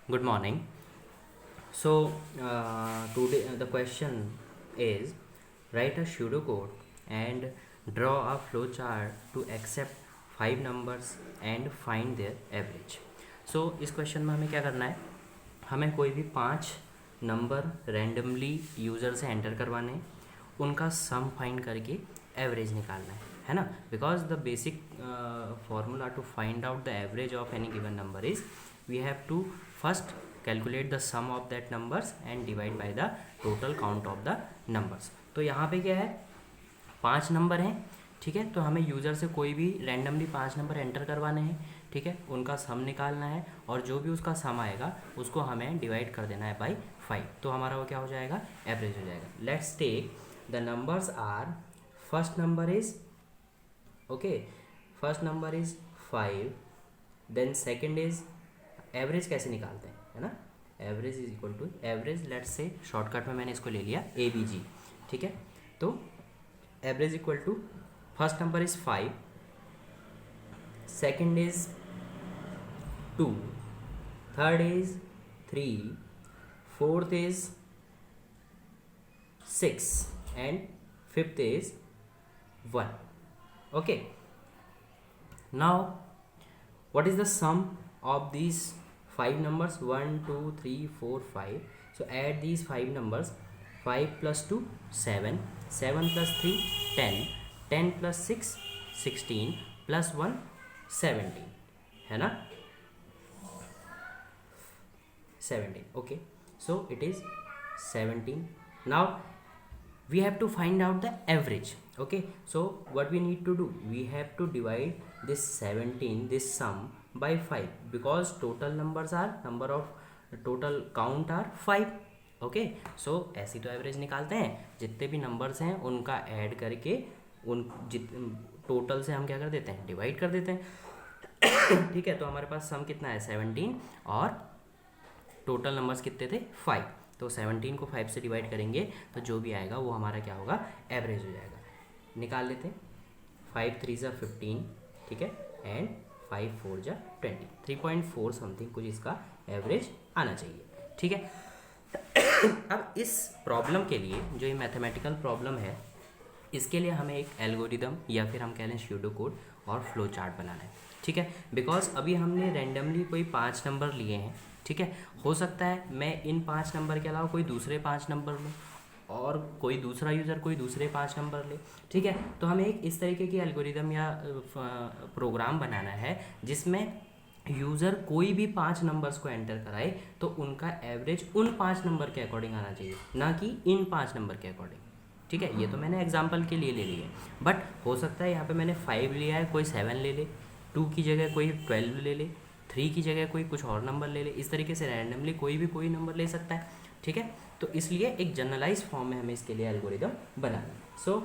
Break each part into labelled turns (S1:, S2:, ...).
S1: Good morning. So, today the question is write a pseudocode and draw a flowchart to accept 5 numbers and find their average. So, इस question में हमें क्या करना है, हमें कोई भी 5 नंबर रैंडमली यूज़र से एंटर करवाने हैं, उनका सम फाइंड करके एवरेज निकालना है ना. Because the basic formula to find out the average of any given number is we have to first calculate the sum of that numbers and divide by the total count of the numbers. तो यहाँ पे क्या है, 5 number हैं. ठीक है, तो हमें यूज़र से कोई भी रैंडमली 5 नंबर एंटर करवाने हैं. ठीक है, उनका सम निकालना है और जो भी उसका सम आएगा उसको हमें डिवाइड कर देना है बाई 5. तो हमारा वो क्या हो जाएगा, एवरेज हो जाएगा. Let's take the numbers are, first number is first number is 5, then second is, average कैसे निकालते हैं, है ना. Average is equal to average, let's say shortcut में मैंने इसको ले लिया ABG. ठीक है, तो average equal to first number is 5, second is 2, third is 3, fourth is 6 and fifth is 1. Okay, now what is the sum of these 5 numbers? 1 2 3 4 5. So add these 5 numbers. 5 plus 2 7, 7 plus 3 10, 10 plus 6 16, plus 1 17, है ना, 17. Okay, so it is 17. Now we have to find out the average. Okay, so what we need to do, we have to divide this 17, this sum, by 5 because total numbers are, number of total count are 5. Okay, सो ऐसी तो average निकालते हैं, जितने भी numbers हैं उनका add करके उन टोटल से हम क्या कर देते हैं, डिवाइड कर देते हैं. ठीक है, तो हमारे पास सम कितना है 17 और टोटल नंबर्स कितने थे 5. तो 17 को 5 से डिवाइड करेंगे तो जो भी आएगा वो हमारा क्या होगा, एवरेज हो जाएगा. निकाल लेते हैं. 5 3 ज़ा 15, ठीक है, एंड 5 4 ज़ा 20, 3.4 समथिंग कुछ इसका एवरेज आना चाहिए. ठीक है, अब इस प्रॉब्लम के लिए, जो ये मैथमेटिकल प्रॉब्लम है, इसके लिए हमें एक एल्गोरिदम या फिर हम कह लें स्यूडो कोड और फ्लो चार्ट बनाना है. ठीक है, बिकॉज अभी हमने रैंडमली कोई 5 नंबर लिए हैं. ठीक है, हो सकता है मैं इन 5 नंबर के अलावा कोई दूसरे 5 नंबर लूँ और कोई दूसरा यूज़र कोई दूसरे 5 नंबर ले. ठीक है, तो हमें एक इस तरीके की एल्गोरिदम या प्रोग्राम बनाना है जिसमें यूज़र कोई भी 5 नंबर्स को एंटर कराए तो उनका एवरेज उन 5 नंबर के अकॉर्डिंग आना चाहिए, ना कि इन 5 नंबर के अकॉर्डिंग. ठीक है, ये तो मैंने एग्जाम्पल के लिए ले लिया है, बट हो सकता है यहाँ पे मैंने 5 लिया है, कोई 7 ले ले, 2 की जगह कोई 12 ले ले, 3 की जगह कोई कुछ और नंबर ले ले. इस तरीके से रैंडमली कोई भी कोई नंबर ले सकता है. ठीक है, तो इसलिए एक जनरलाइज फॉर्म में हमें इसके लिए एल्गोरिदम बनाना है. सो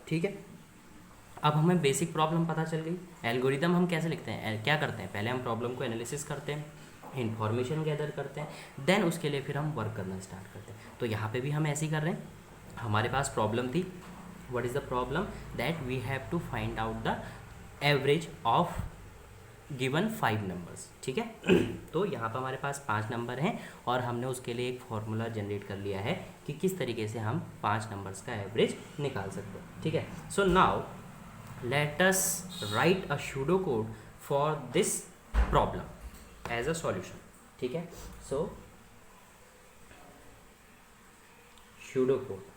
S1: ठीक है, अब हमें बेसिक प्रॉब्लम पता चल गई. एल्गोरिदम हम कैसे लिखते हैं, क्या करते हैं, पहले हम प्रॉब्लम को एनालिसिस करते हैं, इन्फॉर्मेशन गैदर करते हैं, देन उसके लिए फिर हम वर्क करना स्टार्ट करते हैं. तो यहाँ पे भी हम ऐसे ही कर रहे हैं. हमारे पास प्रॉब्लम थी, what is the problem, that we have to find out the average of given 5 numbers. ठीक है, तो यहाँ पर हमारे पास 5 नंबर हैं और हमने उसके लिए एक फॉर्मूला जनरेट कर लिया है कि किस तरीके से हम 5 नंबर्स का एवरेज निकाल सकते हैं. ठीक है, so now let us write a pseudocode for this problem as a solution. ठीक है, so pseudocode.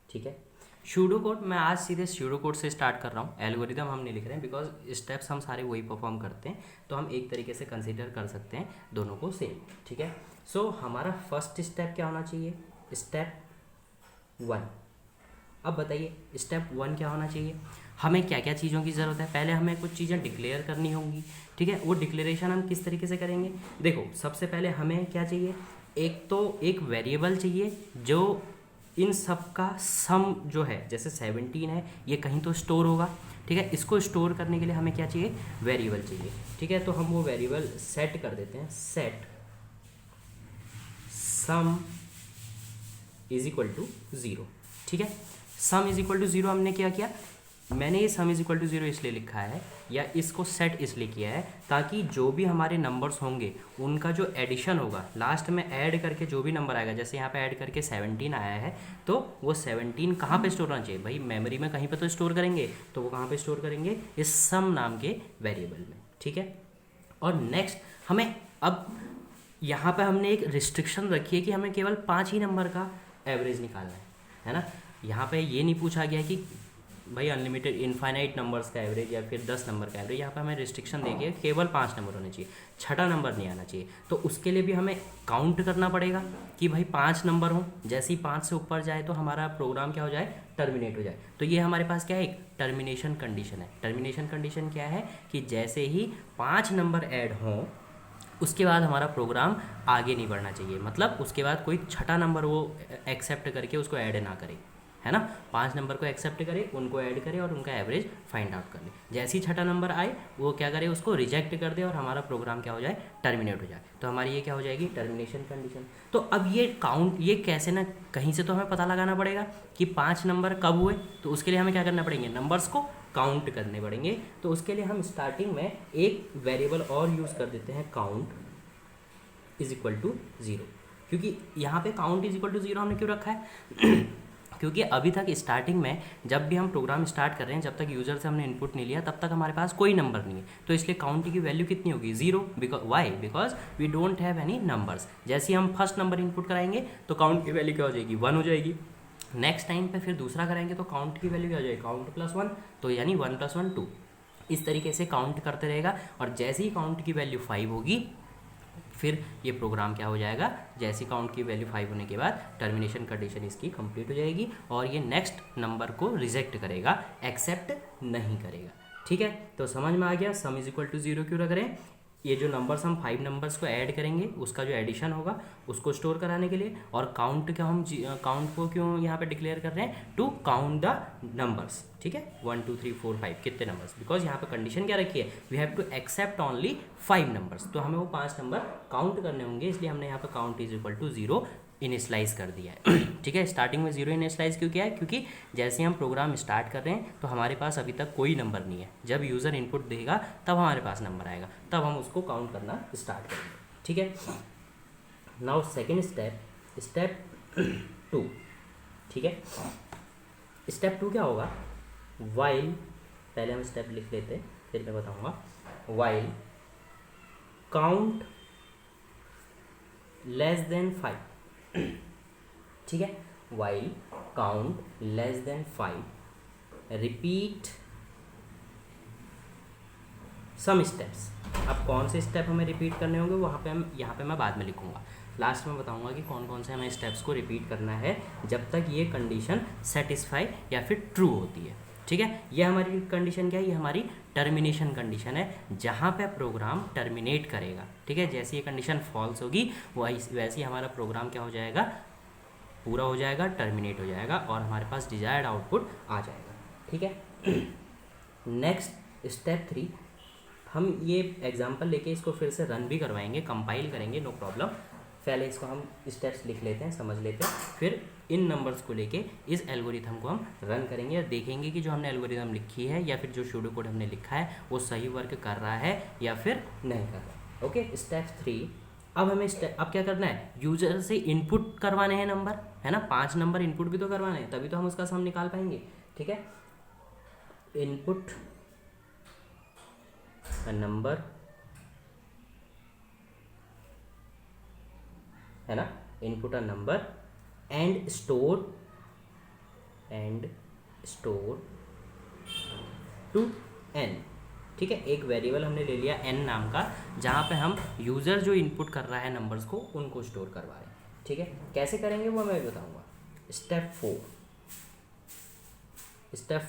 S1: ठीक है, pseudocode मैं आज सीधे pseudocode से स्टार्ट कर रहा हूँ. एल्गोरिदम हम नहीं लिख रहे हैं बिकॉज स्टेप्स हम सारे वही परफॉर्म करते हैं, तो हम एक तरीके से कंसीडर कर सकते हैं दोनों को सेम. ठीक है, सो हमारा फर्स्ट स्टेप क्या होना चाहिए, स्टेप 1. अब बताइए स्टेप 1 क्या होना चाहिए, हमें क्या क्या चीज़ों की ज़रूरत है. पहले हमें कुछ चीज़ें डिक्लेयर करनी होंगी. ठीक है, वो डिक्लेरेशन हम किस तरीके से करेंगे, देखो सबसे पहले हमें क्या चाहिए, एक तो एक वेरिएबल चाहिए जो इन सब का सम जो है, जैसे 17 है ये कहीं तो स्टोर होगा. ठीक है, इसको स्टोर करने के लिए हमें क्या चाहिए, वेरिएबल चाहिए. ठीक है, तो हम वो वेरिएबल सेट कर देते हैं, set sum is equal to 0. ठीक है, सम इज इक्वल टू 0 हमने क्या किया, मैंने ये सम इज इक्वल टू 0 इसलिए लिखा है या इसको सेट इसलिए किया है ताकि जो भी हमारे नंबर्स होंगे उनका जो एडिशन होगा लास्ट में ऐड करके जो भी नंबर आएगा, जैसे यहाँ पे ऐड करके 17 आया है तो वो 17 कहाँ पे स्टोर होना चाहिए भाई, मेमोरी में कहीं पे तो स्टोर करेंगे, तो वो कहाँ पे स्टोर करेंगे, इस सम नाम के वेरिएबल में। ठीक है, और नेक्स्ट हमें अब यहाँ पे हमने एक रिस्ट्रिक्शन रखी है कि हमें केवल 5 ही नंबर का एवरेज निकालना है ना। यहाँ पे ये नहीं पूछा गया कि भाई अनलिमिटेड इनफाइनाइट नंबर्स का एवरेज या फिर 10 नंबर का एवरेज, यहाँ पे हमें रिस्ट्रिक्शन देखिए केवल 5 नंबर होने चाहिए, छठा नंबर नहीं आना चाहिए। तो उसके लिए भी हमें काउंट करना पड़ेगा कि भाई 5 नंबर हो, जैसे ही 5 से ऊपर जाए तो हमारा प्रोग्राम क्या हो जाए, टर्मिनेट हो जाए। तो ये हमारे पास क्या है, एक टर्मिनेशन कंडीशन है। टर्मिनेशन कंडीशन क्या है कि जैसे ही 5 नंबर ऐड हों उसके बाद हमारा प्रोग्राम आगे नहीं बढ़ना चाहिए, मतलब उसके बाद कोई छठा नंबर वो एक्सेप्ट करके उसको ऐड ना करे, है ना। 5 नंबर को एक्सेप्ट करे, उनको ऐड करे और उनका एवरेज फाइंड आउट कर ले। जैसे ही छठा नंबर आए वो क्या करे, उसको रिजेक्ट कर दे और हमारा प्रोग्राम क्या हो जाए, टर्मिनेट हो जाए। तो हमारी ये क्या हो जाएगी, टर्मिनेशन कंडीशन। तो अब ये काउंट, ये कैसे ना कहीं से तो हमें पता लगाना पड़ेगा कि 5 नंबर कब हुए, तो उसके लिए हमें क्या करना पड़ेंगे, नंबर्स को काउंट करने पड़ेंगे। तो उसके लिए हम स्टार्टिंग में एक वेरिएबल और यूज़ कर देते हैं, काउंट इज इक्वल टू 0। क्योंकि यहाँ पे काउंट इज इक्वल टू 0 हमने क्यों रखा है क्योंकि अभी तक स्टार्टिंग में जब भी हम प्रोग्राम स्टार्ट कर रहे हैं, जब तक यूज़र से हमने इनपुट नहीं लिया तब तक हमारे पास कोई नंबर नहीं है, तो इसलिए काउंट की वैल्यू कितनी होगी, 0। Because we don't have any numbers. जैसे ही हम फर्स्ट नंबर इनपुट कराएंगे तो काउंट की वैल्यू क्या हो जाएगी, 1 हो जाएगी। नेक्स्ट टाइम पे फिर दूसरा कराएंगे तो काउंट की वैल्यू क्या हो जाएगी, काउंट प्लस 1, तो यानी 1 + 1 2। इस तरीके से काउंट करते रहेगा और जैसे ही काउंट की वैल्यू 5 होगी फिर ये प्रोग्राम क्या हो जाएगा, जैसे काउंट की वैल्यू 5 होने के बाद टर्मिनेशन कंडीशन इसकी कंप्लीट हो जाएगी और ये नेक्स्ट नंबर को रिजेक्ट करेगा, एक्सेप्ट नहीं करेगा। ठीक है, तो समझ में आ गया सम इज इक्वल टू 0 क्यों रख रहे हैं। ये जो नंबर्स हम 5 नंबर्स को ऐड करेंगे उसका जो एडिशन होगा उसको स्टोर कराने के लिए, और काउंट का हम काउंट को क्यों यहाँ पे डिक्लेयर कर रहे हैं, टू काउंट द नंबर्स। ठीक है, 1 2 3 4 5 कितने नंबर्स, बिकॉज यहाँ पे कंडीशन क्या रखी है, we have to accept only 5 numbers, तो हमें वो 5 नंबर काउंट करने होंगे, इसलिए हमने यहाँ पे count is equal to 0 initialise कर दिया है। ठीक है, स्टार्टिंग में 0 इनिशलाइज क्यों किया है, क्योंकि जैसे हम प्रोग्राम स्टार्ट कर रहे हैं तो हमारे पास अभी तक कोई नंबर नहीं है, जब यूज़र इनपुट देगा तब हमारे पास नंबर आएगा, तब हम उसको काउंट करना स्टार्ट करेंगे। ठीक है, नाउ सेकेंड स्टेप, स्टेप 2। ठीक है, स्टेप 2 क्या होगा, वाइल, पहले हम स्टेप लिख लेते हैं फिर मैं बताऊंगा। While count less than 5। ठीक है, while count less than 5 repeat some steps. अब कौन से स्टेप हमें रिपीट करने होंगे वहाँ पे हम, यहाँ पे मैं बाद में लिखूंगा, लास्ट में बताऊंगा कि कौन कौन से हमें स्टेप्स को रिपीट करना है जब तक ये कंडीशन सेटिस्फाई या फिर ट्रू होती है। ठीक है, ये हमारी कंडीशन क्या है, ये हमारी टर्मिनेशन कंडीशन है, जहाँ पे प्रोग्राम टर्मिनेट करेगा। ठीक है, जैसे ये कंडीशन फॉल्स होगी वैसे ही हमारा प्रोग्राम क्या हो जाएगा, पूरा हो जाएगा, टर्मिनेट हो जाएगा और हमारे पास डिजायर्ड आउटपुट आ जाएगा। ठीक है, नेक्स्ट स्टेप 3, हम ये एग्जांपल लेके इसको फिर से रन भी करवाएंगे, कंपाइल करेंगे, नो प्रॉब्लम। पहले इसको हम स्टेप्स लिख लेते हैं, समझ लेते हैं, फिर इन नंबर्स को लेके इस एल्गोरिथम को हम रन करेंगे और देखेंगे कि जो हमने एल्गोरिथम लिखी है या फिर जो सूडो कोड हमने लिखा है वो सही वर्क कर रहा है या फिर नहीं कर रहा। ओके, स्टेप 3, अब हमें अब क्या करना है, यूजर से इनपुट करवाने हैं नंबर, है ना, 5 नंबर इनपुट भी तो करवाने हैं, तभी तो हम उसका सम निकाल पाएंगे। ठीक है, इनपुट नंबर, है ना, input a number and store to n। ठीक है, एक वेरिएबल हमने ले लिया n नाम का, जहाँ पे हम यूज़र जो इनपुट कर रहा है नंबर्स को उनको स्टोर करवा रहे हैं। ठीक है, कैसे करेंगे वो मैं बताऊंगा। स्टेप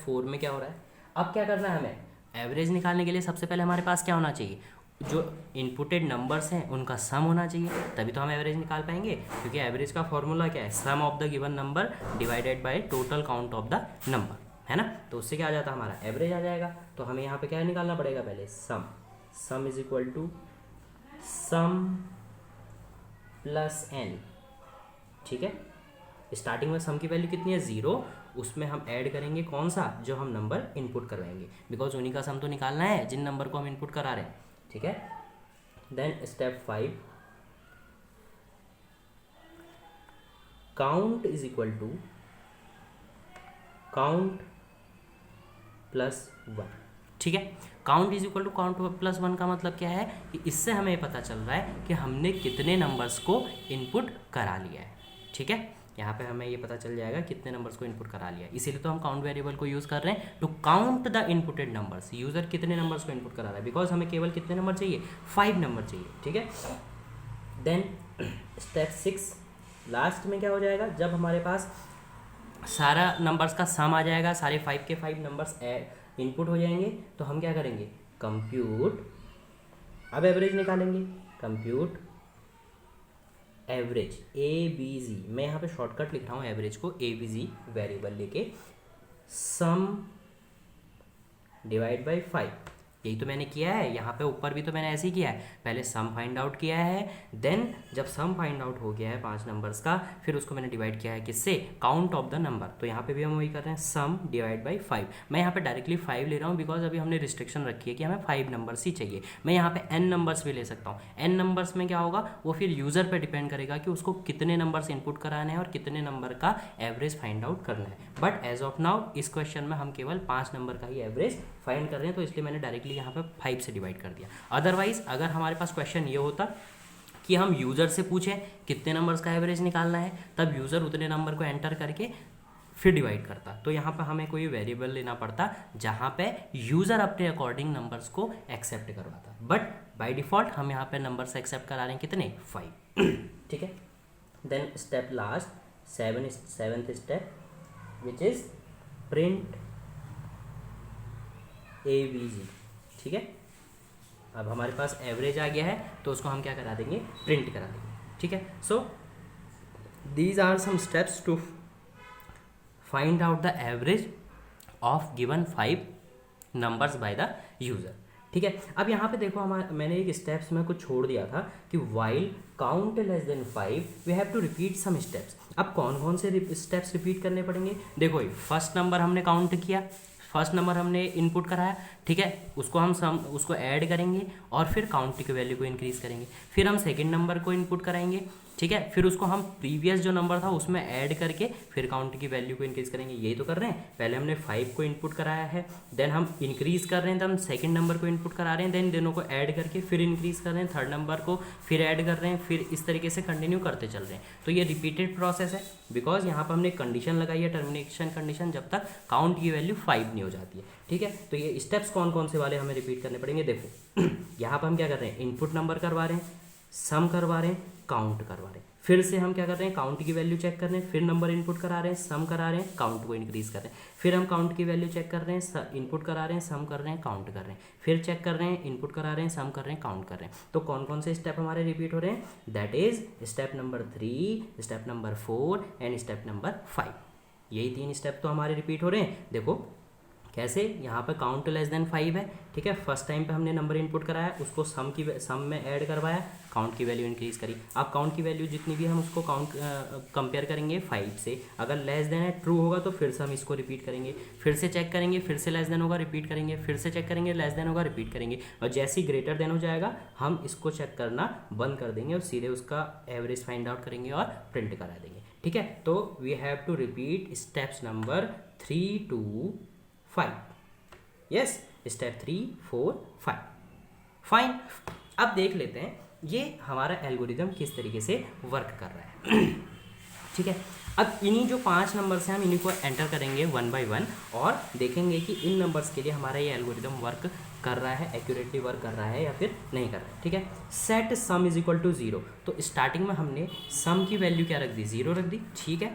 S1: 4 में क्या हो रहा है, अब क्या करना है हमें, एवरेज निकालने के लिए सबसे पहले हमारे पास क्या होना चाहिए, जो इनपुटेड नंबर्स हैं उनका सम होना चाहिए, तभी तो हम एवरेज निकाल पाएंगे, क्योंकि एवरेज का फॉर्मूला क्या है, sum of the given number divided by total count of the number, है ना। तो उससे क्या आ जाता है, हमारा एवरेज आ जाएगा। तो हमें यहाँ पे क्या निकालना पड़ेगा, पहले sum is equal to sum plus n। ठीक है, स्टार्टिंग में सम की वैल्यू कितनी है, 0, उसमें हम ऐड करेंगे कौन सा, जो हम नंबर इनपुट करवाएंगे, बिकॉज उन्हीं का सम तो निकालना है जिन नंबर को हम इनपुट करा रहे हैं, ठीक है। Then step 5, count is equal to count plus 1, ठीक है। Count is equal to count plus 1 का मतलब क्या है कि इससे हमें ये पता चल रहा है कि हमने कितने नंबर्स को इनपुट करा लिया है, ठीक है। यहाँ पे हमें ये पता चल जाएगा कितने नंबर्स को इनपुट करा लिया है, इसीलिए तो हम काउंट वेरिएबल को यूज़ कर रहे हैं to count the inputted numbers. User कितने नंबर्स को इनपुट करा रहा है, बिकॉज हमें केवल कितने नंबर चाहिए, 5 नंबर चाहिए, ठीक है। देन स्टेप 6 लास्ट में क्या हो जाएगा, जब हमारे पास सारा नंबर्स का सम आ जाएगा, सारे 5 के 5 नंबर्स इनपुट हो जाएंगे, तो हम क्या करेंगे, कंप्यूट, अब एवरेज निकालेंगे, कंप्यूट एवरेज ABG, मैं यहाँ पे शॉर्टकट लिख रहा हूँ एवरेज को, ABG वेरिएबल लेके सम डिवाइड बाई 5, यही तो मैंने किया है, यहाँ पे ऊपर भी तो मैंने ऐसे ही किया है, पहले सम फाइंड आउट किया है, देन जब सम फाइंड आउट हो गया है 5 नंबर्स का, फिर उसको मैंने डिवाइड किया है किससे, काउंट ऑफ द नंबर, तो यहाँ पे भी हम वही कर रहे हैं, सम डिवाइड बाई 5। मैं यहाँ पे डायरेक्टली 5 ले रहा हूँ बिकॉज अभी हमने रिस्ट्रिक्शन रखी है कि हमें 5 नंबर्स ही चाहिए। मैं यहाँ पे n नंबर्स भी ले सकता हूँ, n नंबर्स में क्या होगा, वो फिर यूज़र पर डिपेंड करेगा कि उसको कितने नंबर्स इनपुट कराने हैं और कितने नंबर का एवरेज फाइंड आउट करना है। बट एज ऑफ नाउ इस क्वेश्चन में हम केवल 5 नंबर का ही एवरेज फाइंड कर रहे हैं, तो इसलिए मैंने डायरेक्टली यहाँ पे 5 से डिवाइड कर दिया। अदरवाइज अगर हमारे पास क्वेश्चन ये होता कि हम यूज़र से पूछें कितने नंबर्स का एवरेज निकालना है, तब यूज़र उतने नंबर को एंटर करके फिर डिवाइड करता, तो यहाँ पर हमें कोई वेरिएबल लेना पड़ता जहाँ पे यूज़र अपने अकॉर्डिंग नंबर्स को एक्सेप्ट करवाता। बट बाय डिफ़ॉल्ट हम यहाँ पे नंबर्स एक्सेप्ट करा रहे हैं कितने, 5, ठीक है। Then step last 7th step which is print ABG, ठीक है। अब हमारे पास एवरेज आ गया है, तो उसको हम क्या करा देंगे, प्रिंट करा देंगे, ठीक है। So these are some steps to find out the average of given 5 numbers by the user, ठीक है। अब यहाँ पे देखो मैंने एक स्टेप्स में कुछ छोड़ दिया था कि while count less than 5 we have to repeat some steps. अब कौन कौन से स्टेप्स रिपीट करने पड़ेंगे, देखो फर्स्ट नंबर हमने काउंट किया, फर्स्ट नंबर हमने इनपुट कराया, ठीक है, उसको ऐड करेंगे और फिर काउंट की वैल्यू को इंक्रीज़ करेंगे, फिर हम सेकंड नंबर को इनपुट कराएंगे, ठीक है, फिर उसको हम प्रीवियस जो नंबर था उसमें ऐड करके फिर काउंट की वैल्यू को इंक्रीज़ करेंगे। यही तो कर रहे हैं, पहले हमने 5 को इनपुट कराया है, देन हम इंक्रीज़ कर रहे हैं, तो हम सेकंड नंबर को इनपुट करा रहे हैं, देन दोनों को ऐड करके फिर इंक्रीज़ कर रहे हैं, थर्ड नंबर को फिर ऐड कर रहे हैं, फिर इस तरीके से कंटिन्यू करते चल रहे हैं। तो ये रिपीटेड प्रोसेस है, बिकॉज यहाँ पर हमने कंडीशन लगाई है, टर्मिनेशन कंडीशन, जब तक काउंट की वैल्यू 5 नहीं हो जाती है, ठीक है। तो ये स्टेप्स कौन कौन से वाले हमें रिपीट करने पड़ेंगे, देखो यहाँ पर हम क्या कर रहे हैं, इनपुट नंबर करवा रहे हैं, सम करवा रहे हैं, काउंट करवा रहे हैं, फिर से हम क्या कर रहे हैं, काउंट की वैल्यू चेक कर रहे हैं, फिर नंबर इनपुट करा रहे हैं, सम करा रहे हैं, काउंट को इंक्रीज कर रहे हैं, फिर हम काउंट की वैल्यू चेक कर रहे हैं, इनपुट करा रहे हैं, सम कर रहे हैं, काउंट कर रहे हैं, फिर चेक कर रहे हैं, इनपुट करा रहे हैं, सम कर रहे हैं, काउंट कर रहे हैं। तो कौन कौन से स्टेप हमारे रिपीट हो रहे हैं, that is step number 3, step number 4 and step number 5। यही 3 स्टेप तो हमारे रिपीट हो रहे हैं। देखो कैसे, यहाँ पे काउंट लेस देन 5 है, ठीक है, फर्स्ट टाइम पे हमने नंबर इनपुट कराया, उसको सम में ऐड करवाया, काउंट की वैल्यू इंक्रीज करी। अब काउंट की वैल्यू जितनी भी हम उसको कंपेयर करेंगे 5 से, अगर लेस देन है ट्रू होगा तो फिर से हम इसको रिपीट करेंगे, फिर से चेक करेंगे, फिर से लेस देन होगा रिपीट करेंगे, फिर से चेक करेंगे, लेस देन होगा रिपीट करेंगे, और जैसे ही ग्रेटर देन हो जाएगा हम इसको चेक करना बंद कर देंगे और सीधे उसका एवरेज फाइंड आउट करेंगे और प्रिंट करा देंगे, ठीक है। तो we have to repeat steps number 3 to 5, yes, step 3, 4, 5, fine. अब देख लेते हैं ये हमारा एल्गोरिदम किस तरीके से वर्क कर रहा है, ठीक है। अब इन्हीं जो 5 नंबर्स हैं हम इन्हीं को एंटर करेंगे 1 by 1 और देखेंगे कि इन नंबर्स के लिए हमारा ये एल्गोरिदम वर्क कर रहा है, एक्यूरेटली वर्क कर रहा है या फिर नहीं कर रहा है, ठीक है। Set sum is equal to 0, तो स्टार्टिंग में हमने सम की वैल्यू क्या रख दी, 0 रख दी, ठीक है,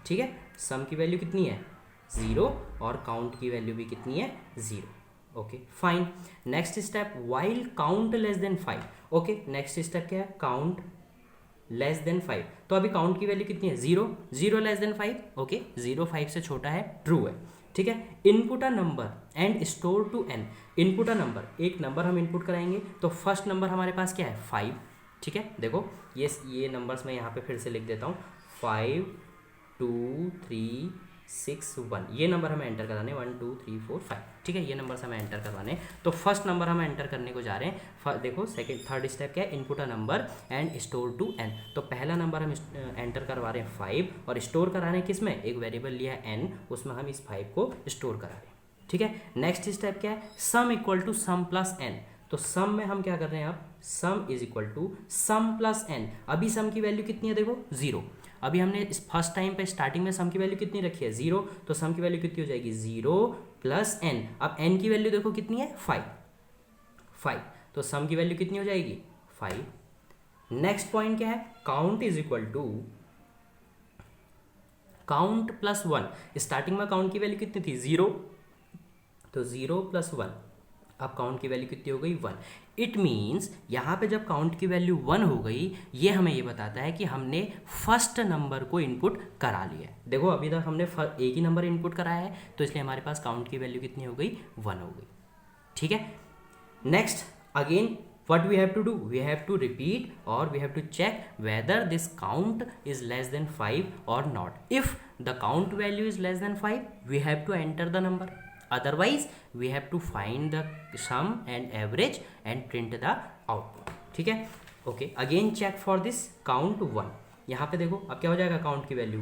S1: ठीक है। सम की वैल्यू कितनी है, 0, और काउंट की वैल्यू भी कितनी है, 0, okay fine. Next step, while count less than 5, okay, next step क्या है, काउंट लेस देन 5, तो अभी काउंट की वैल्यू कितनी है, 0, 0 लेस देन 5, ओके, 0 5 से छोटा है, ट्रू है, ठीक है। Input a number and store to n, input a number, एक नंबर हम इनपुट कराएंगे, तो फर्स्ट नंबर हमारे पास क्या है, 5, ठीक है। देखो ये नंबर्स मैं यहाँ पे फिर से लिख देता हूँ, 5 2 3 1 ये नंबर हमें एंटर कराने 1 2 3 4 5, ठीक है, ये नंबर हमें एंटर करवाने। तो फर्स्ट नंबर हम एंटर करने को जा रहे हैं। देखो सेकंड थर्ड स्टेप क्या है, input a number and store to n। तो पहला नंबर हम एंटर करवा रहे हैं 5 और स्टोर करा रहे हैं किस में, एक वेरिएबल लिया है n, उसमें हम इस 5 को स्टोर करा रहे हैं, ठीक है। नेक्स्ट स्टेप क्या है, sum equal to sum plus n। तो सम में हम क्या कर रहे हैं, अब sum is equal to sum plus n। अभी सम की वैल्यू कितनी है, देखो 0। अभी हमने इस फर्स्ट टाइम पे स्टार्टिंग में सम की वैल्यू कितनी रखी है 0, तो सम की वैल्यू कितनी हो जाएगी 0 प्लस n। अब n की वैल्यू देखो कितनी है 5, तो सम की वैल्यू कितनी हो जाएगी 5। नेक्स्ट पॉइंट क्या है, count is equal to count plus 1। Starting में काउंट की वैल्यू कितनी थी 0, तो 0 प्लस 1, अब काउंट की वैल्यू कितनी हो गई 1। इट मीन्स यहाँ पे जब काउंट की वैल्यू 1 हो गई, ये हमें ये बताता है कि हमने फर्स्ट नंबर को इनपुट करा लिया है। देखो अभी तक हमने एक ही नंबर इनपुट कराया है, तो इसलिए हमारे पास काउंट की वैल्यू कितनी हो गई 1 हो गई, ठीक है। Next again what we have to do, we have to repeat or we have to check whether this count is less than 5 or not. If the count value is less than 5, we have to enter the number, otherwise we have to find the sum and average and print the output, ठीक है। Okay again check for this count 1। यहाँ पे देखो अब क्या हो जाएगा, count की value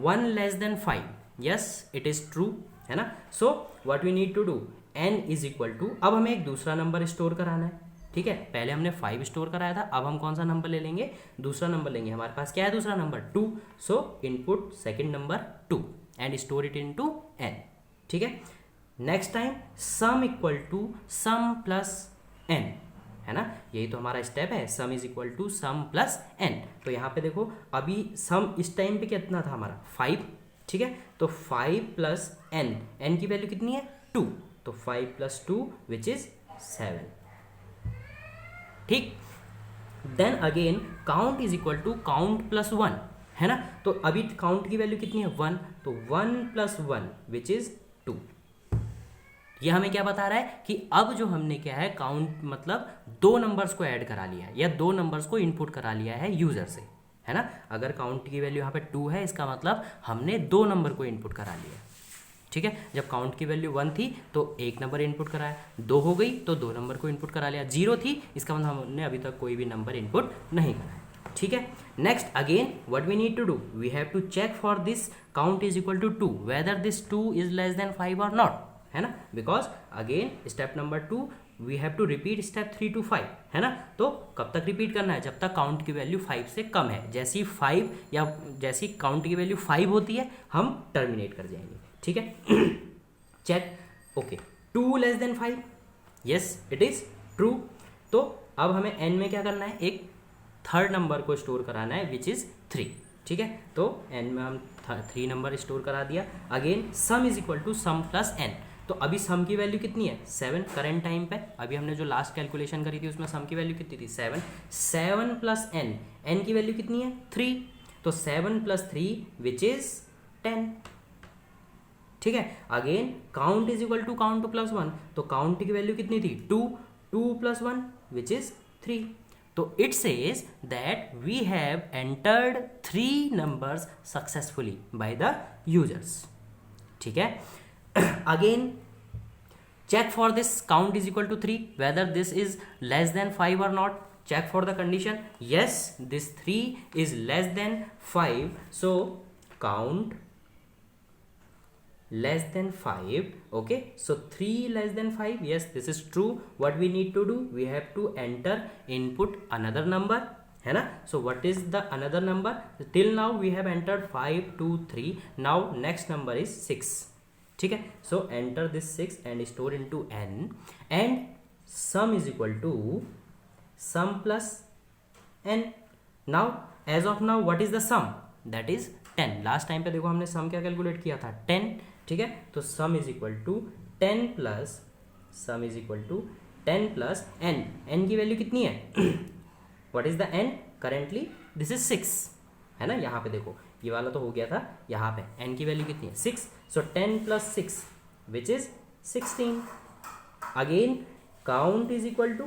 S1: 1 less than 5, yes it is true, है ना। So what we need to do, n is equal to, अब हमें एक दूसरा नंबर स्टोर कराना है, ठीक है। पहले हमने 5 स्टोर कराया था, अब हम कौन सा नंबर ले लेंगे, दूसरा नंबर लेंगे। हमारे पास क्या है दूसरा number 2, so input second number 2 and store it into n, ठीक है। Next time sum equal to sum plus n, है ना, यही तो हमारा स्टेप है, sum is equal to sum plus n। तो यहाँ पे देखो अभी सम इस टाइम पे कितना था हमारा 5, ठीक है, तो 5 प्लस n की वैल्यू कितनी है 2, तो 5 प्लस 2 विच इज 7, ठीक। Then again count is equal to count plus 1, है ना। तो अभी काउंट की वैल्यू कितनी है 1, तो 1 प्लस 1 विच इज 2। ये हमें क्या बता रहा है कि अब जो हमने क्या है काउंट मतलब 2 नंबर्स को ऐड करा लिया है या 2 नंबर्स को इनपुट करा लिया है यूजर से, है ना। अगर काउंट की वैल्यू यहाँ पे 2 है, इसका मतलब हमने 2 नंबर को इनपुट करा लिया, ठीक है। जब काउंट की वैल्यू 1 थी तो 1 नंबर इनपुट कराया, 2 हो गई तो 2 नंबर को इनपुट करा लिया, 0 थी इसका मतलब हमने अभी तक कोई भी नंबर इनपुट नहीं कराया, ठीक है। Next again what we need to do, we have to check for this count is equal to 2 whether this 2 is less than 5 और नॉट, है ना। Because again step number 2 we have to repeat step 3 to 5, है ना। तो कब तक repeat करना है, जब तक काउंट की वैल्यू 5 से कम है। जैसी 5 या जैसी काउंट की वैल्यू 5 होती है हम टर्मिनेट कर जाएंगे, ठीक है। Check, okay 2 less than 5, yes it is true. तो अब हमें n में क्या करना है, एक थर्ड नंबर को स्टोर कराना है विच इज 3, ठीक है। तो n में हम 3 नंबर स्टोर करा दिया। Again sum is equal to sum plus n। तो अभी सम की वैल्यू कितनी है 7 करेंट टाइम पे, अभी हमने जो लास्ट कैलकुलेशन करी थी उसमें सम की वैल्यू कितनी थी 7 प्लस n की वैल्यू कितनी है 3, तो 7 प्लस 3 विच इज 10, ठीक है। Again count is equal to count plus 1, तो काउंट की वैल्यू कितनी थी 2 प्लस 1 विच इज 3। तो it says that we have entered 3 numbers successfully by the users, ठीक है। Again check for this count is equal to 3 whether this is less than 5 or not. Check for the condition, yes this 3 is less than 5, so count less than 5, okay, so 3 less than 5, yes this is true. What we need to do, we have to enter input another number, है ना। so what is the another number, till now we have entered 5 2 3, now next number is 6, ठीक है। So enter this 6 and store into n and sum is equal to sum plus n। Now as of now what is the sum, that is 10। Last time पे देखो हमने सम क्या calculate किया था 10, ठीक है। तो sum is equal to 10 plus sum is equal to 10 plus n की वैल्यू कितनी है what is the n currently, this is 6, है ना। यहाँ पे देखो ये वाला तो हो गया था, यहाँ पे n की वैल्यू कितनी है 6, so 10 plus 6 which is 16। Again count is equal to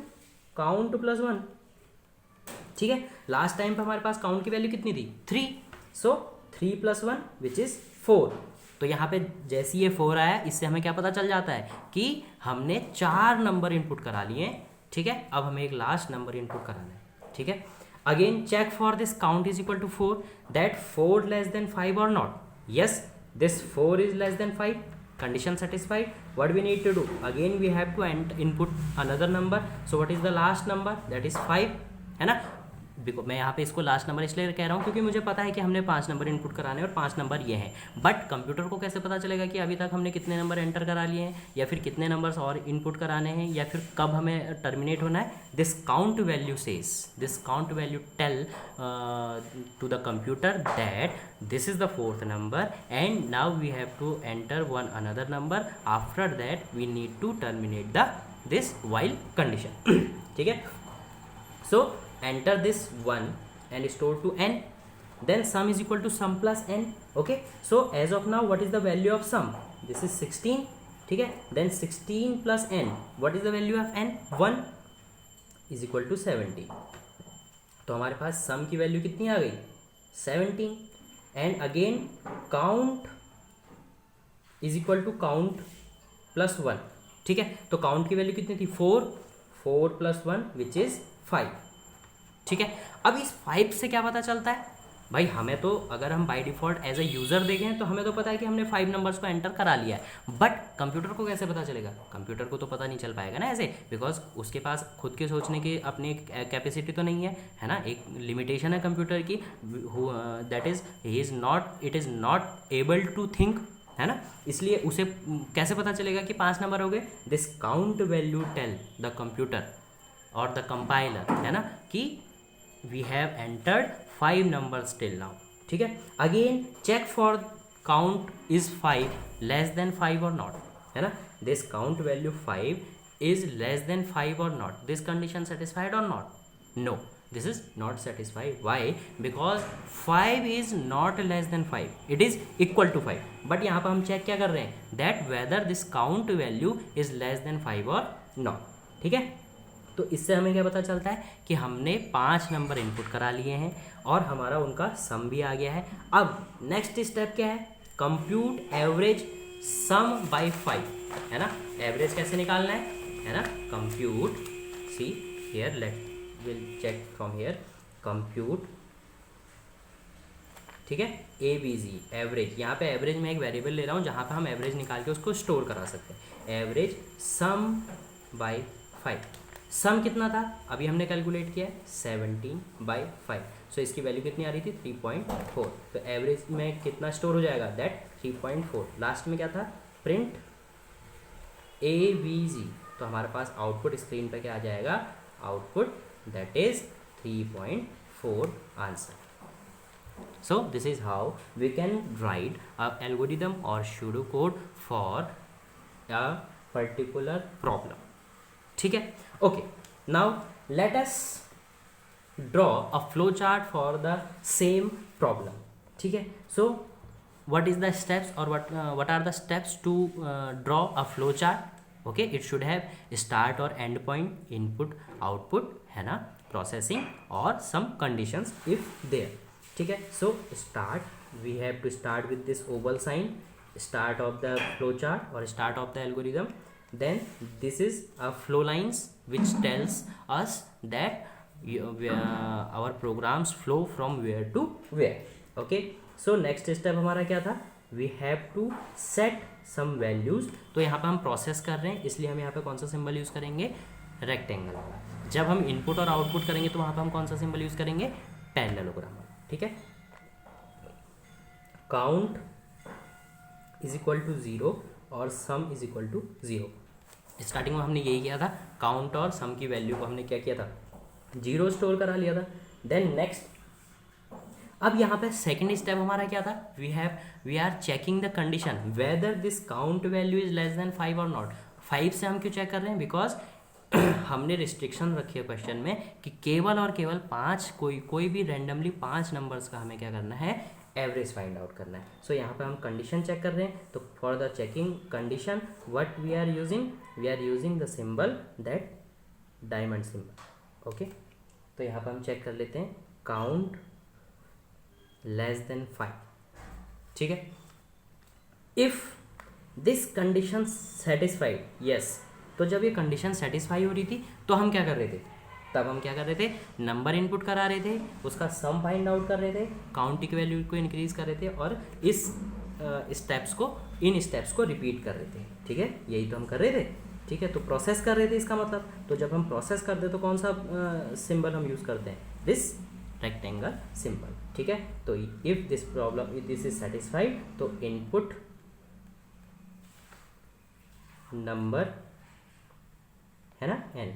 S1: count plus 1, ठीक है। लास्ट टाइम पे हमारे पास काउंट की वैल्यू कितनी थी 3, सो 3 प्लस 1 विच इज 4, तो यहाँ पे जैसे ये 4 आया, इससे हमें क्या पता चल जाता है कि हमने 4 नंबर इनपुट करा लिए हैं, ठीक है। अब हमें एक लास्ट नंबर इनपुट कराना है, ठीक है। Again check for this count is equal to 4, that 4 less than 5 और not. Yes, this 4 is less than 5, condition satisfied. What we need to do, again we have to input another number. So what is the last number? That is 5, है ना। Because मैं यहाँ पे इसको last number इसलिए कह रहा हूँ क्योंकि मुझे पता है कि हमने 5 नंबर इनपुट कराने हैं और 5 नंबर ये हैं। बट कंप्यूटर को कैसे पता चलेगा कि अभी तक हमने कितने नंबर एंटर करा लिए हैं, या फिर कितने नंबर्स और इनपुट कराने हैं, या फिर कब हमें टर्मिनेट होना है। This count value says, this count value tell to the computer that this is the 4th number and now we have to enter one another number. After that we need to terminate the this while condition. ठीक है। So enter this 1 and store to n, then sum is equal to sum plus n. Okay, so as of now what is the value of sum? This is 16, ठीक है। then 16 plus n, what is the value of n? 1 is equal to 17. तो हमारे पास sum की value कितनी आ गई? 17. And again count is equal to count plus 1, ठीक है। तो काउंट की वैल्यू कितनी थी? 4 प्लस 1 विच इज 5, ठीक है। अब इस 5 से क्या पता चलता है भाई? हमें तो अगर हम by default as a user देखें तो हमें तो पता है कि हमने 5 नंबर्स को एंटर करा लिया है, बट कंप्यूटर को कैसे पता चलेगा? कंप्यूटर को तो पता नहीं चल पाएगा ना ऐसे, बिकॉज उसके पास खुद के सोचने की अपनी कैपेसिटी तो नहीं है ना। एक लिमिटेशन है कंप्यूटर की, that is it is not able to think, है ना। इसलिए उसे कैसे पता चलेगा कि 5 नंबर हो गए? This count value tell the computer और द कंपाइलर, है ना, कि we have entered 5 numbers till now, ठीक है। Again check for count is 5 less than 5 और नॉट, है ना। This count value 5 is less than 5 और नॉट, दिस कंडीशन सेटिस्फाइड और not? No, this is not satisfied. Why? Because 5 is not less than 5, it is equal to 5. But यहाँ पर हम check क्या कर रहे हैं? That whether this count value is less than 5 और नॉट, ठीक है। तो इससे हमें क्या पता चलता है कि हमने 5 नंबर इनपुट करा लिए हैं और हमारा उनका सम भी आ गया है. अब नेक्स्ट स्टेप क्या है? कंप्यूट एवरेज सम बाय 5, है ना. एवरेज कैसे निकालना है ना. Compute, see here, let will check from here. Compute, ठीक है, ABG एवरेज. यहाँ पे एवरेज में एक वेरिएबल ले रहा हूँ जहाँ पे हम एवरेज निकाल के उसको स्टोर करा सकते हैं. Average some by 5. सम कितना था अभी हमने कैलकुलेट किया है 17/5. सो इसकी वैल्यू कितनी आ रही थी 3.4. तो एवरेज में कितना स्टोर हो जाएगा? दैट 3.4. लास्ट में क्या था? Print ABG. तो हमारे पास आउटपुट स्क्रीन पे क्या आ जाएगा? Output that is 3.4 answer. So this is how we can write a algorithm or pseudocode for a particular problem. ठीक है. Okay, now let us draw a flow chart for the same problem. ठीक है. So what is the steps or what are the steps to draw a flow chart? Okay, it should have start or end point, input, output, है ना, processing और some conditions if there. ठीक है. So start, we have to start with this oval sign, start of the flow chart or start of the algorithm. Then this is a flow lines which tells us that our programs flow from where to where. Okay, so next step हमारा क्या था? We have to set some values. तो यहाँ पे हम process कर रहे हैं इसलिए हम यहाँ पे कौन सा सिंबल यूज़ करेंगे? रेक्टेंगल वाला. जब हम इनपुट और आउटपुट करेंगे तो वहाँ पे हम कौन सा सिंबल यूज़ करेंगे? पैरेललोग्राम. ठीक है. काउंट इज इक्वल टू 0 और sum is equal to 0. Starting में हमने यही किया था. काउंट और सम की वैल्यू को हमने क्या किया था? 0 स्टोर करा लिया था. देन नेक्स्ट, अब यहाँ पे सेकंड स्टेप हमारा क्या था? We are checking the condition whether this count value is less than 5 और नॉट. 5 से हम क्यों चेक कर रहे हैं? बिकॉज हमने रिस्ट्रिक्शन रखी है क्वेश्चन में कि केवल और केवल 5, कोई भी रैंडमली 5 नंबर्स का हमें क्या करना है? एवरेज फाइंड आउट करना है. सो यहाँ पे हम कंडीशन चेक कर रहे हैं. तो for the checking condition what we are using the symbol that diamond symbol. Okay, तो यहाँ पे हम चेक कर लेते हैं काउंट लेस देन 5. ठीक है. If this condition satisfied, yes, तो जब ये कंडीशन सेटिस्फाई हो रही थी तो हम क्या कर रहे थे, तब हम क्या कर रहे थे, नंबर इनपुट करा रहे थे, उसका सम फाइंड आउट कर रहे थे, काउंट की वैल्यू को इंक्रीज कर रहे थे और इस स्टेप्स को, इन स्टेप्स को रिपीट कर रहे थे। ठीक है, यही तो हम कर रहे थे। ठीक है, तो प्रोसेस कर रहे थे इसका मतलब। तो जब हम प्रोसेस करते हैं तो कौन सा सिंबल हम यूज़ करते हैं, दिस रेक्टेंगल सिंबल। ठीक है, तो if this problem, if this is satisfied, तो इनपुट नंबर है ना, एन।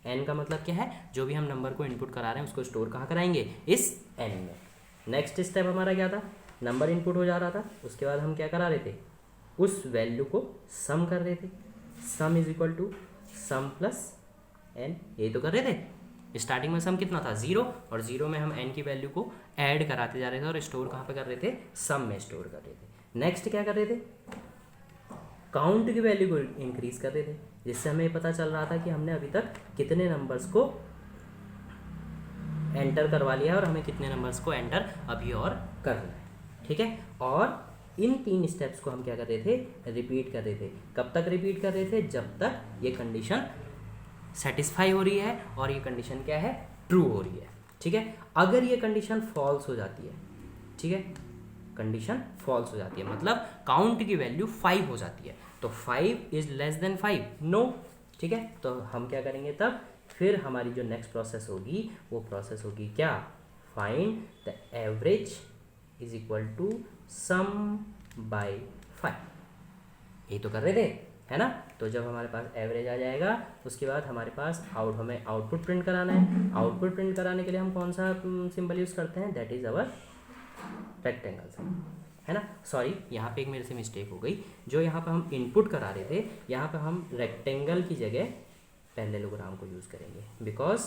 S1: एन का मतलब क्या है, जो भी हम नंबर को इनपुट करा रहे हैं उसको स्टोर कहाँ कराएंगे, इस एन में। नेक्स्ट स्टेप हमारा क्या था, नंबर इनपुट हो जा रहा था, उसके बाद हम क्या करा रहे थे, उस वैल्यू को सम कर रहे थे। Sum is equal to sum plus N, यही तो कर रहे थे। स्टार्टिंग में सम कितना था, 0, और 0 में हम एन की वैल्यू को ऐड कराते जा रहे थे और स्टोर कहाँ पे कर रहे थे, सम में स्टोर कर रहे थे। नेक्स्ट क्या कर रहे थे, काउंट की वैल्यू को इंक्रीज कर रहे थे, जिससे हमें पता चल रहा था कि हमने अभी तक कितने नंबर्स को एंटर करवा लिया है और हमें कितने नंबर्स को एंटर अभी और करना है। ठीक है, और इन 3 स्टेप्स को हम क्या कर रहे थे, रिपीट कर रहे थे। कब तक रिपीट कर रहे थे, जब तक ये कंडीशन सेटिस्फाई हो रही है और ये कंडीशन क्या है, ट्रू हो रही है। ठीक है, अगर ये कंडीशन फॉल्स हो जाती है, ठीक है, कंडीशन फॉल्स हो जाती है मतलब काउंट की वैल्यू 5 हो जाती है, तो 5 इज लेस देन 5, नो। ठीक है, तो हम क्या करेंगे तब, फिर हमारी जो नेक्स्ट प्रोसेस होगी वो प्रोसेस होगी क्या, find the average is equal to sum by 5। यही तो कर रहे थे, है ना। तो जब हमारे पास एवरेज आ जाएगा उसके बाद हमारे पास हमें आउटपुट प्रिंट कराना है। आउटपुट प्रिंट कराने के लिए हम कौन सा सिंबल यूज़ करते हैं, that is our rectangle symbol, है ना। सॉरी, यहाँ पे एक मेरे से मिस्टेक हो गई, जो यहाँ पे हम इनपुट करा रहे थे यहाँ पे हम रेक्टेंगल की जगह पैरेललोग्राम को यूज़ करेंगे, बिकॉज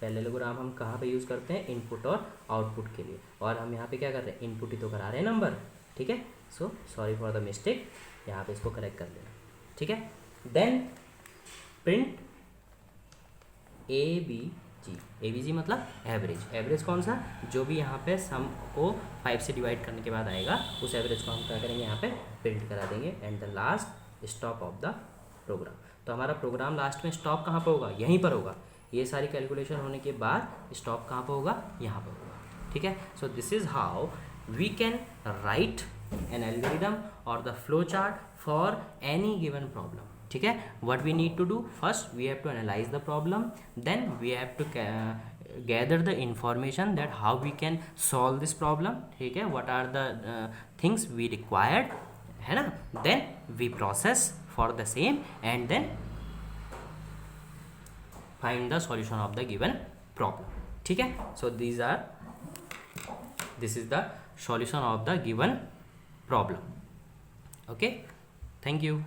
S1: पैरेललोग्राम हम कहाँ पे यूज़ करते हैं, इनपुट और आउटपुट के लिए, और हम यहाँ पे क्या कर रहे हैं, इनपुट ही तो करा रहे हैं नंबर। ठीक है, so sorry for the mistake, यहाँ पे इसको करेक्ट कर देना। ठीक है, देन प्रिंट ABG मतलब एवरेज। एवरेज कौन सा, जो भी यहाँ पे सम को 5 से डिवाइड करने के बाद आएगा उस एवरेज को हम क्या करेंगे, यहाँ पे प्रिंट करा देंगे, and the last stop of the program. तो हमारा प्रोग्राम लास्ट में स्टॉप कहाँ पर होगा, यहीं पर होगा। ये सारी कैलकुलेशन होने के बाद स्टॉप कहाँ पर होगा, यहाँ पर होगा। ठीक है, so this is how we can write an algorithm और the flow chart for any given problem. ठीक है, what we need to do, first we have to analyze the problem, then we have to gather the information that how we can solve this problem. ठीक है, what are the things we required, है ना, then we process for the same and then find the solution of the given problem. ठीक है, so this is the solution of the given problem. Okay, thank you.